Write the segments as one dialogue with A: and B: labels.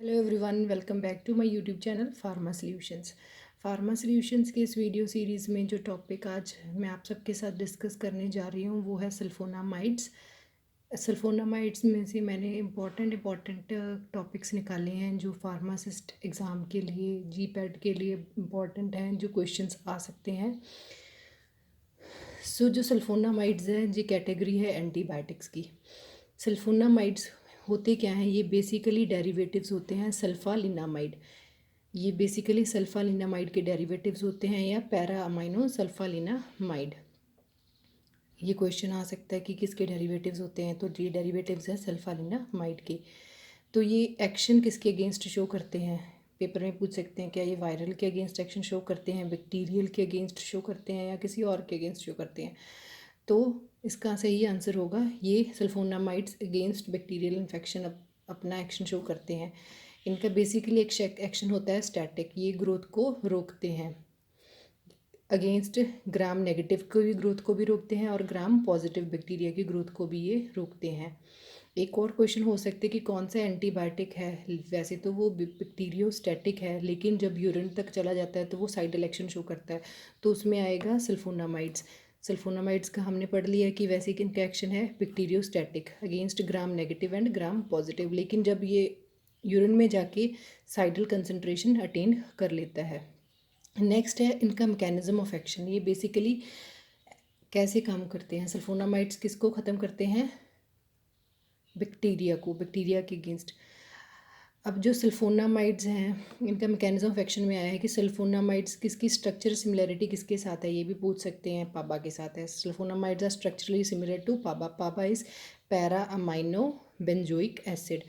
A: Hello everyone, welcome back to my YouTube channel pharma solutions. Pharma solutions के इस video series में जो topic आज मैं आप सबके साथ डिस्कस करने जा रही हूँ वो है सल्फोनामाइड्स। सल्फोनामाइड्स में से मैंने इम्पॉर्टेंट टॉपिक्स निकाले हैं जो फार्मासिस्ट एग्ज़ाम के लिए जीपैट के लिए इम्पॉर्टेंट हैं, जो क्वेश्चंस आ सकते हैं। जो सल्फोनामाइड्स हैं ये कैटेगरी है एंटीबायोटिक्स की। सल्फोनामाइड्स होते क्या हैं? ये बेसिकली डेरिवेटिव्स होते हैं सल्फालिनामाइड। ये बेसिकली सल्फालिनामाइड के डेरिवेटिव्स होते हैं या पैरा अमाइनो सल्फालिनामाइड। ये क्वेश्चन आ सकता है कि किसके डेरिवेटिव्स होते हैं, तो ये डेरिवेटिव्स हैं सल्फालिनामाइड के। तो ये एक्शन किसके अगेंस्ट शो करते हैं? पेपर में पूछ सकते हैं, क्या ये वायरल के अगेंस्ट एक्शन शो करते हैं, बैक्टीरियल के अगेंस्ट शो करते हैं या किसी और के अगेंस्ट शो करते हैं? तो इसका सही आंसर होगा ये सल्फोनामाइड्स अगेंस्ट बैक्टीरियल इन्फेक्शन अपना एक्शन शो करते हैं। इनका बेसिकली एक एक्शन होता है स्टैटिक, ये ग्रोथ को रोकते हैं। अगेंस्ट ग्राम नेगेटिव को भी ग्रोथ को भी रोकते हैं और ग्राम पॉजिटिव बैक्टीरिया की ग्रोथ को भी ये रोकते हैं। एक और क्वेश्चन हो सकते हैं कि कौन सा एंटीबायोटिक है? वैसे तो वो बैक्टीरियोस्टैटिक है, लेकिन जब यूरिन तक चला जाता है तो वो साइड इलेक्शन शो करता है, तो उसमें आएगा सल्फोनामाइड्स। सल्फोनामाइड्स का हमने पढ़ लिया कि वैसे कि इनका एक्शन है bacteriostatic against gram negative and gram positive, लेकिन जब ये यूरिन में जाके साइडल कंसनट्रेशन अटेन कर लेता है। नेक्स्ट है इनका मैकेनिज्म ऑफ एक्शन। ये बेसिकली कैसे काम करते हैं? सल्फोनामाइड्स किसको ख़त्म करते हैं? बैक्टीरिया को, बैक्टीरिया के अगेंस्ट। अब जो सल्फोनामाइड्स हैं इनका मैकेनिज्म ऑफ एक्शन में आया है कि सल्फोनामाइड्स किसकी स्ट्रक्चर सिमिलरिटी किसके साथ है? ये भी पूछ सकते हैं। पाबा के साथ है। Sulphonamides are structurally similar to PABA. PABA is para amino benzoic acid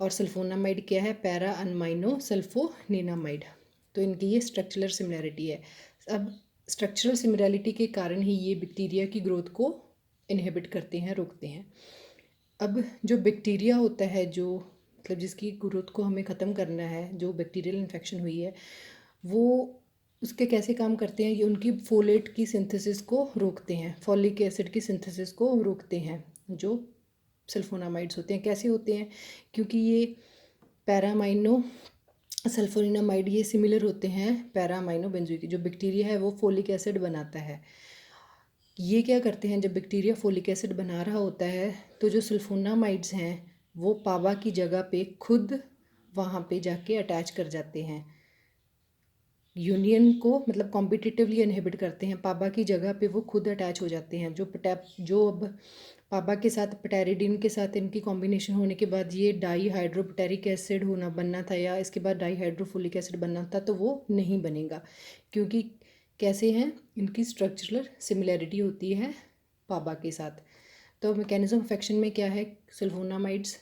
A: और सल्फोनामाइड क्या है? Para amino sulphonamide. तो इनकी ये स्ट्रक्चरल सिमिलरिटी है। अब स्ट्रक्चरल सिमिलरिटी के कारण ही ये बैक्टीरिया की ग्रोथ को इनहिबिट करते हैं, रोकते हैं। अब जो बैक्टीरिया होता है, जो मतलब जिसकी ग्रोथ को हमें ख़त्म करना है, जो बैक्टीरियल इन्फेक्शन हुई है, वो उसके कैसे काम करते हैं? ये उनकी फोलेट की सिंथेसिस को रोकते हैं, फॉलिक एसिड की सिंथेसिस को रोकते हैं। जो सल्फोनामाइड्स होते हैं कैसे होते हैं? क्योंकि ये पैरामाइनो सल्फोनिनामाइड ये सिमिलर होते हैं पैरामाइनो बेंजोइक। जो बैक्टीरिया है वो फोलिक एसिड बनाता है। ये क्या करते हैं? जब बैक्टीरिया फोलिक एसिड बना रहा होता है तो जो सल्फोनामाइड्स हैं वो पाबा की जगह पे खुद वहाँ पे जाके अटैच कर जाते हैं। यूनियन को मतलब कॉम्पिटिटिवली इनहिबिट करते हैं। पाबा की जगह पे वो खुद अटैच हो जाते हैं। जो अब पाबा के साथ पटेरिडीन के साथ इनकी कॉम्बिनेशन होने के बाद ये डाई हाइड्रोपटेरिक एसिड बनना था या इसके बाद डाई हाइड्रोफोलिक एसिड बनना था, तो वो नहीं बनेगा। क्योंकि कैसे हैं? इनकी स्ट्रक्चरल सिमिलैरिटी होती है पाबा के साथ। तो मैकेनिज्म ऑफ एक्शन में क्या है? सल्फोनामाइड्स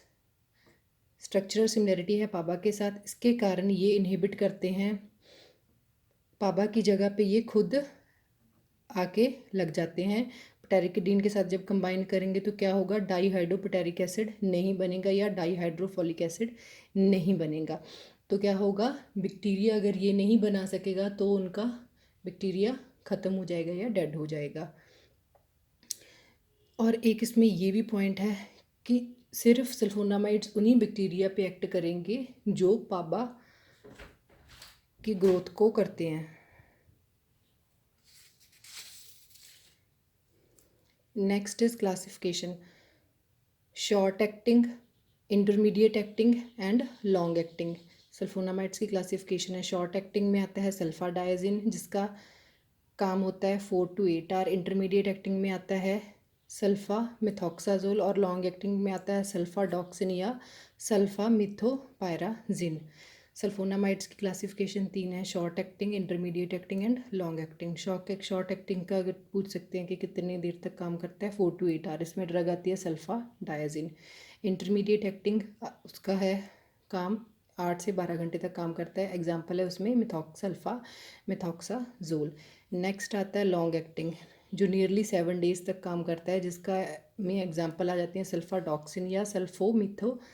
A: स्ट्रक्चरल सिमिलैरिटी है पाबा के साथ, इसके कारण ये इनहिबिट करते हैं। पाबा की जगह पे ये खुद आके लग जाते हैं। पटेरिकिडीन के साथ जब कंबाइन करेंगे तो क्या होगा? डाई हाइड्रोपटेरिक एसिड नहीं बनेगा या डाई हाइड्रोफोलिक एसिड नहीं बनेगा। तो क्या होगा? बैक्टीरिया अगर ये नहीं बना सकेगा तो उनका बैक्टीरिया ख़त्म हो जाएगा या डेड हो जाएगा। और एक इसमें ये भी पॉइंट है कि सिर्फ सल्फोनामाइड्स उन्हीं बैक्टीरिया पे एक्ट करेंगे जो पाबा की ग्रोथ को करते हैं। Next is classification: short acting, intermediate acting and long acting. Sulfonamides की क्लासिफिकेशन है। शॉर्ट एक्टिंग में आता है सल्फाडाइजिन, जिसका काम होता है 4 to 8 आवर। इंटरमीडिएट एक्टिंग में आता है सल्फा मिथॉक्साजोल और लॉन्ग एक्टिंग में आता है सल्फाडॉक्सिन या सल्फा मिथोपायराजिन। सल्फोनामाइड्स की क्लासिफिकेशन 3 है: short acting, intermediate acting and long acting. Short acting का अगर पूछ सकते हैं कि कितनी देर तक काम करता है, 4 to 8 आवर। इसमें ड्रग आती है सल्फाडाइजिन। इंटरमीडिएट एक्टिंग उसका है काम 8 से 12 घंटे तक काम करता है। एग्जाम्पल है उसमें मिथॉक्साजोल। नेक्स्ट आता है लॉन्ग एक्टिंग, जो नियरली 7 डेज तक काम करता है, जिसका में एग्जाम्पल आ जाते हैं सल्फाडॉक्सिन या सल्फोमिथोपायराजिन।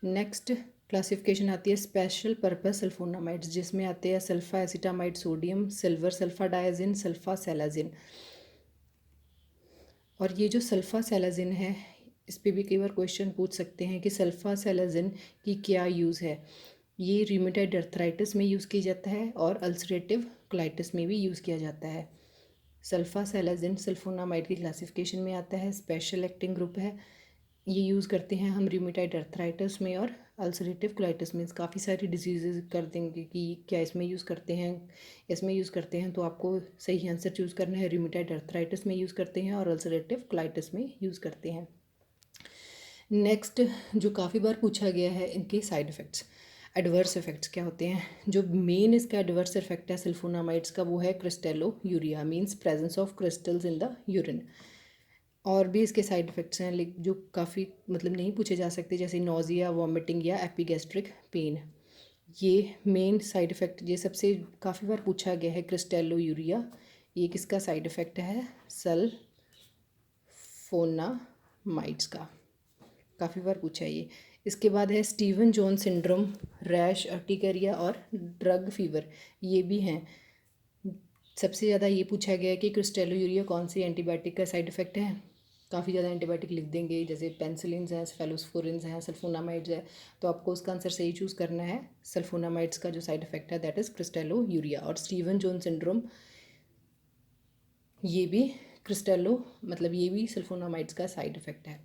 A: नेक्स्ट क्लासिफिकेशन आती है स्पेशल पर्पस सल्फोनामाइड्स, जिसमें आते हैं sulphacetamide sodium, silver sulphadiazine, sulphasalazine. और ये जो सल्फा सेलाजिन है इस पे भी कई बार क्वेश्चन पूछ सकते हैं कि सल्फासेलाजिन की क्या यूज़ है। ये रूमेटॉइड अर्थराइटिस में यूज़ किया जाता है और अल्सरेटिव कोलाइटिस में भी यूज़ किया जाता है। सल्फासेलाजिन सल्फोनामाइड की क्लासिफिकेशन में आता है, स्पेशल एक्टिंग ग्रुप है। ये यूज़ करते हैं हम रूमेटॉइड अर्थराइटिस में और अल्सरेटिव कोलाइटिस में। काफ़ी सारी डिजीज़ कर देंगे कि क्या इसमें यूज़ करते हैं, इसमें यूज़ करते हैं, तो आपको सही आंसर चूज़ करना है। रूमेटॉइड अर्थराइटिस में यूज़ करते हैं और अल्सरेटिव कोलाइटिस में यूज़ करते हैं। नेक्स्ट जो काफ़ी बार पूछा गया है, इनके साइड इफ़ेक्ट्स, एडवर्स इफ़ेक्ट्स क्या होते हैं। जो मेन इसका एडवर्स इफ़ेक्ट है सल्फोनामाइड्स का, वो है crystalluria, means presence of crystals in the urine. और भी इसके साइड इफ़ेक्ट्स हैं लेकिन जो काफ़ी मतलब नहीं पूछे जा सकते, जैसे नोज़िया, वॉमिटिंग या एपिगैस्ट्रिक पेन। ये मेन साइड इफ़ेक्ट, ये सबसे काफ़ी बार पूछा गया है क्रिस्टेलोयूरिया। ये किसका साइड इफ़ेक्ट है, सल्फोनामाइड्स का, काफ़ी बार पूछा है ये। इसके बाद है Steven John syndrome, rash, urticaria और ड्रग फीवर, ये भी हैं। सबसे ज़्यादा ये पूछा गया है कि क्रिस्टेलोयूरिया कौन सी एंटीबायोटिक का साइड इफ़ेक्ट है। काफ़ी ज़्यादा एंटीबायोटिक लिख देंगे, जैसे पेंसिलिन हैं, सेफेलोस्पोरिन हैं, सल्फोनामाइड्स है, तो आपको उसका आंसर सही चूज़ करना है। सल्फोनामाइड्स का जो साइड इफ़ेक्ट है दैट इज़ क्रिस्टेलोयूरिया। और स्टीवन जॉन सिंड्रोम, ये भी क्रिस्टेलो मतलब ये भी सल्फोनामाइड्स का साइड इफ़ेक्ट है।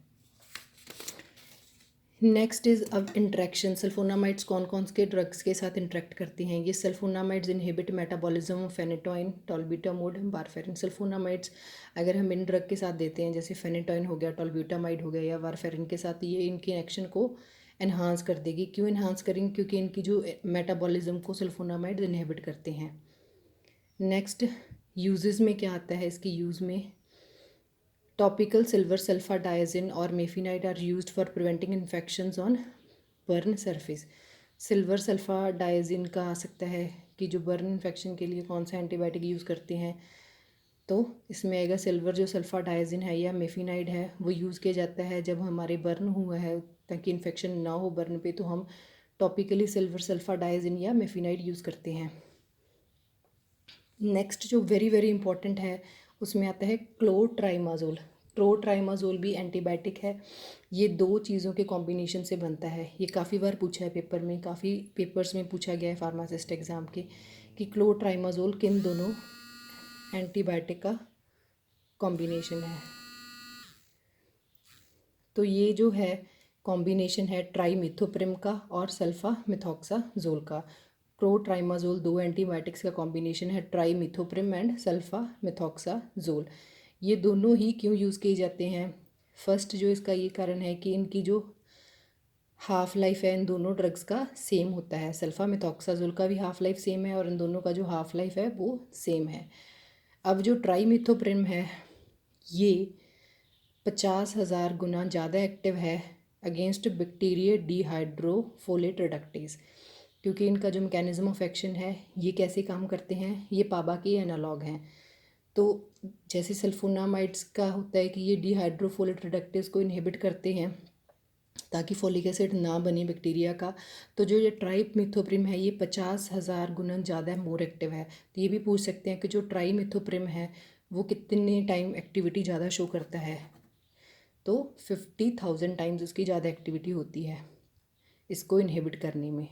A: नेक्स्ट इज़ अब इंट्रैक्शन। सल्फोनामाइड्स कौन कौन के ड्रग्स के साथ इंटरेक्ट करती हैं। ये sulphonamides inhibit metabolism of phenytoin, tolbutamide, warfarin. Sulphonamides अगर हम इन ड्रग के साथ देते हैं, जैसे फेनेटोइन हो गया, टॉल्ब्यूटामाइड हो गया या वारफेरिन के साथ, ये इनकी एक्शन को एनहांस कर देगी। क्यों एनहांस करेंगे, क्योंकि इनकी जो मेटाबॉलिज्म को सल्फोनामाइड्स इनहिबिट करते हैं। नेक्स्ट यूजेस में क्या आता है, इसकी यूज़ में टॉपिकल सिल्वर सल्फाडाइजिन और mafenide are used for preventing infections on burn surface. Silver sulphadiazine का आ सकता है कि जो बर्न इन्फेक्शन के लिए कौन सा एंटीबायोटिक यूज़ करते हैं, तो इसमें आएगा सिल्वर जो सल्फाडाइजिन है या मेफिनाइड है, वो यूज़ किया जाता है जब हमारे बर्न हुआ है, ताकि इन्फेक्शन ना हो बर्न पे, तो हम टॉपिकली सिल्वर सल्फाडाइजिन या मेफिनाइड यूज़ करते हैं। नेक्स्ट जो वेरी वेरी इंपॉर्टेंट है, उसमें आता है क्लोट्राइमाजोल। क्लोट्राइमाजोल भी एंटीबायोटिक है। ये दो चीज़ों के कॉम्बिनेशन से बनता है। ये काफ़ी बार पूछा है पेपर में, काफ़ी पेपर्स में पूछा गया है फार्मासिस्ट एग्ज़ाम के, कि क्लोट्राइमाजोल किन दोनों एंटीबायोटिक का कॉम्बिनेशन है। तो ये जो है कॉम्बिनेशन है ट्राइमिथोप्रिम का और सल्फामिथॉक्साजोल का। क्लोट्राइमाजोल दो एंटीबायोटिक्स का कॉम्बिनेशन है, ट्राइमिथोप्रिम एंड सल्फामिथॉक्साजोल। ये दोनों ही क्यों यूज़ किए जाते हैं, फर्स्ट जो इसका ये कारण है कि इनकी जो हाफ़ लाइफ है इन दोनों ड्रग्स का सेम होता है। सल्फामिथॉक्साजोल का भी हाफ़ लाइफ सेम है और इन दोनों का जो हाफ़ लाइफ है वो सेम है। अब जो ट्राइमिथोप्रिम है, ये 50,000 गुना ज़्यादा एक्टिव है अगेंस्ट बैक्टीरिया डिहाइड्रोफोलेट रिडक्टेज, क्योंकि इनका जो मैकेनिज्म ऑफ एक्शन है, ये कैसे काम करते हैं, ये पाबा के एनालॉग हैं। तो जैसे सल्फोनामाइड्स का होता है कि ये डिहाइड्रोफोलेट रिडक्टेज को इनहिबिट करते हैं ताकि फोलिक एसिड ना बने बैक्टीरिया का, तो जो ये ट्राइमिथोप्रिम है, ये 50,000 गुना ज़्यादा मोर एक्टिव है। तो ये भी पूछ सकते हैं कि जो ट्राइमिथोप्रिम है वो कितने टाइम एक्टिविटी ज़्यादा शो करता है, तो 50,000 टाइम्स उसकी ज़्यादा एक्टिविटी होती है इसको इनहिबिट करने में,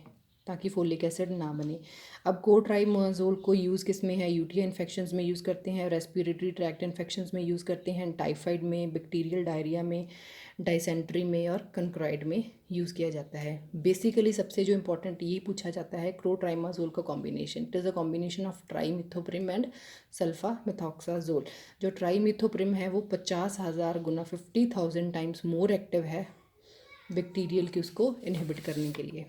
A: ताकि फोलिक एसिड ना बने। अब कोट्राइमाजोल को यूज़ किस में है, यूटीआई इन्फेक्शंस में यूज़ करते हैं, रेस्पिरेटरी ट्रैक्ट इन्फेक्शंस में यूज़ करते हैं, टाइफाइड में, बैक्टीरियल डायरिया में, डाइसेंट्री में और कंक्राइड में यूज़ किया जाता है। बेसिकली सबसे जो इंपॉर्टेंट ये पूछा जाता है क्लोट्राइमाजोल का combination, it is a combination of trimethoprim and sulphamethoxazole. जो ट्राइमिथोप्रिम है वो 50,000 गुना 50,000 टाइम्स मोर एक्टिव है बैक्टीरियल की उसको इनहिबिट करने के लिए।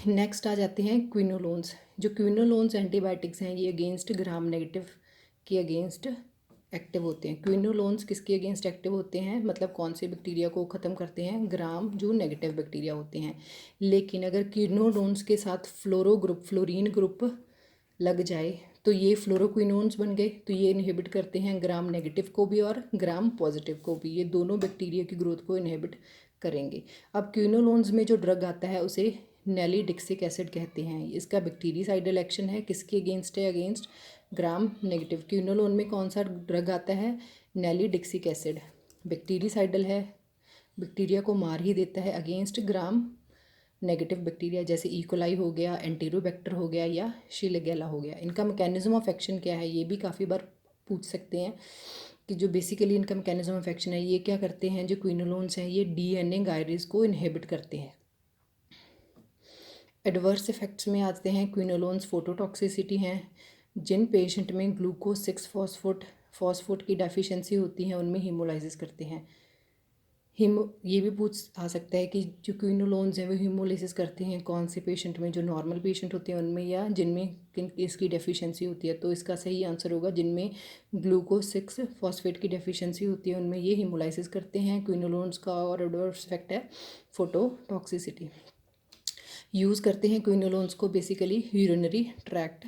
A: नेक्स्ट आ जाते हैं क्विनोलोन्स। जो क्विनोलोन्स एंटीबायोटिक्स हैं, ये अगेंस्ट ग्राम नेगेटिव के अगेंस्ट एक्टिव होते हैं। क्विनोलोन्स किसके अगेंस्ट एक्टिव होते हैं, मतलब कौन से बैक्टीरिया को ख़त्म करते हैं, ग्राम जो नेगेटिव बैक्टीरिया होते हैं। लेकिन अगर क्विनोलोन्स के साथ फ्लोरीन ग्रुप लग जाए तो ये फ्लोरोक्विनोन्स बन गए, तो ये इनहिबिट करते हैं ग्राम नेगेटिव को भी और ग्राम पॉजिटिव को भी। ये दोनों बैक्टीरिया की ग्रोथ को इनहिबिट करेंगे। अब क्विनोलोन्स में जो ड्रग आता है उसे नेलीडिक्सिक एसिड कहते हैं। इसका बैक्टीरियासाइडल एक्शन है, किसके अगेंस्ट है, अगेंस्ट ग्राम नेगेटिव। क्विनोलोन में कौन सा ड्रग आता है, नेलीडिक्सिक एसिड बैक्टीरिसाइडल है, बैक्टीरिया को मार ही देता है अगेंस्ट ग्राम नेगेटिव बैक्टीरिया, जैसे इकोलाई हो गया, एंटीरोबैक्टर हो गया या शिलेगेला हो गया। इनका मैकेनिज्म ऑफ एक्शन क्या है, ये भी काफ़ी बार पूछ सकते हैं कि जो बेसिकली इनका मैकेनिज्म ऑफ एक्शन है, ये क्या करते हैं, जो क्विनोलोन्स हैं ये डीएनए गायरेज को इनहिबिट करते हैं। एडवर्स इफेक्ट्स में आते हैं क्विनोलोन्स फोटोटॉक्सिसिटी हैं, जिन पेशेंट में ग्लूकोज 6 फॉस्फोट की डेफिशिएंसी होती है उनमें हीमोलाइसिस करते हैं। ये भी पूछ आ सकता है कि जो क्विनोलोन्स हैं वो हीमोलाइसिस करते हैं कौन से पेशेंट में, जो नॉर्मल पेशेंट होते हैं उनमें या जिनमें किन इसकी डेफिशिएंसी होती है। तो इसका सही आंसर होगा जिनमें ग्लूकोज 6 फॉस्फेट की डेफिशिएंसी होती है उनमें ये हीमोलाइसिस करते हैं क्विनोलोन्स का। और एडवर्स इफेक्ट है फोटोटॉक्सिसिटी। यूज़ करते हैं क्विनोलोन्स को बेसिकली यूरिनरी ट्रैक्ट,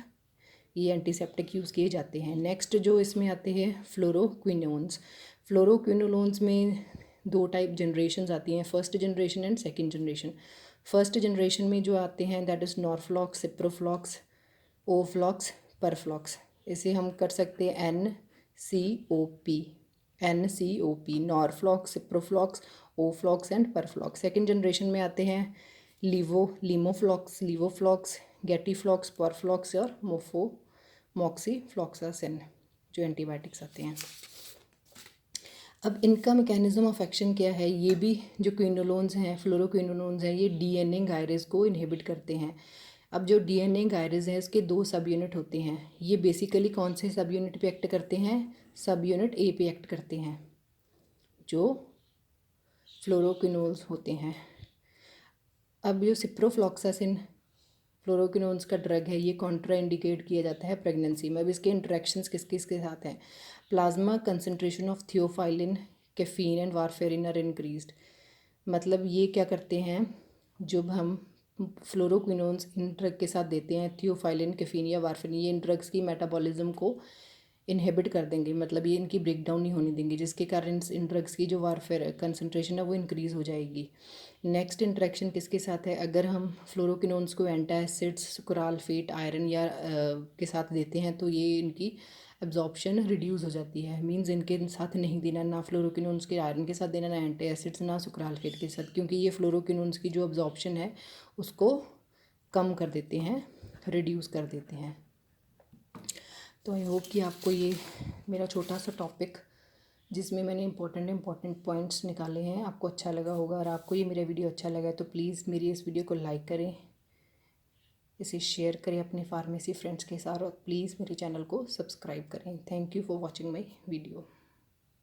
A: ये एंटीसेप्टिक यूज़ किए जाते हैं। नेक्स्ट जो इसमें आते हैं फ्लोरोक्विनोन्स। फ्लोरोक्विनोलोन्स में दो टाइप जनरेशन्स आती हैं, first generation and second generation. First generation में जो आते हैं that is norflox, ciproflox, oflox, perflox. इसे हम कर सकते हैं NCOP, norflox, ciproflox, oflox and perflox. Second generation में आते हैं लीवोफ्लॉक्स, गेटीफ्लॉक्स, परफ्लॉक्स और मॉक्सीफ्लॉक्सासिन जो एंटीबायोटिक्स आते हैं। अब इनका मैकेनिज्म ऑफ एक्शन क्या है, ये भी जो क्विनोलोन्स हैं, फ्लोरोक्विनोलोन्स हैं, ये डीएनए गायरेज को इनहिबिट करते हैं। अब जो डीएनए गायरेज है इसके दो सब यूनिट होते हैं। ये बेसिकली कौन से सब यूनिट पे एक्ट करते हैं, सब यूनिट ए पे एक्ट करते हैं जो फ्लोरोक्विनोल्स होते हैं। अब जो सिप्रोफ्लॉक्सासिन फ्लोरोक्विनोन्स का ड्रग है ये कॉन्ट्रा इंडिकेट किया जाता है प्रेगनेंसी में। अब इसके इंटरेक्शंस किस किस के साथ हैं, plasma concentration of theophylline, caffeine and warfarin are increased. मतलब ये क्या करते हैं, जब हम फ्लोरोक्विनोन्स इन ड्रग के साथ देते हैं, थियोफाइलिन, कैफीन या वारफेरिन, ये इन ड्रग्स की मेटाबॉलिज्म को इनहिबिट कर देंगे, मतलब ये इनकी ब्रेक डाउन नहीं होने देंगे, जिसके कारण इन ड्रग्स की जो वारफेयर कंसंट्रेशन है वो इंक्रीज़ हो जाएगी। नेक्स्ट इंटरेक्शन किसके साथ है, अगर हम फ्लोरोक्विनोन्स को एंटासिड्स, सुक्राल्फेट, आयरन या के साथ देते हैं तो ये इनकी एब्जॉर्प्शन रिड्यूस हो जाती है। मींस इनके साथ नहीं देना, ना फ्लोरोक्विनोन्स के आयरन के साथ देना, ना एंटासिड्स, ना सुक्राल्फेट के साथ, क्योंकि ये फ्लोरोक्विनोन्स की जो एब्जॉर्प्शन है उसको कम कर देते हैं, रिड्यूस कर देते हैं। तो आई होप कि आपको ये मेरा छोटा सा टॉपिक जिसमें मैंने इंपॉर्टेंट पॉइंट्स निकाले हैं आपको अच्छा लगा होगा। और आपको ये मेरा वीडियो अच्छा लगा है तो प्लीज़ मेरी इस वीडियो को लाइक करें, इसे शेयर करें अपने फार्मेसी फ्रेंड्स के साथ और प्लीज़ मेरे चैनल को सब्सक्राइब करें। Thank you for watching my video.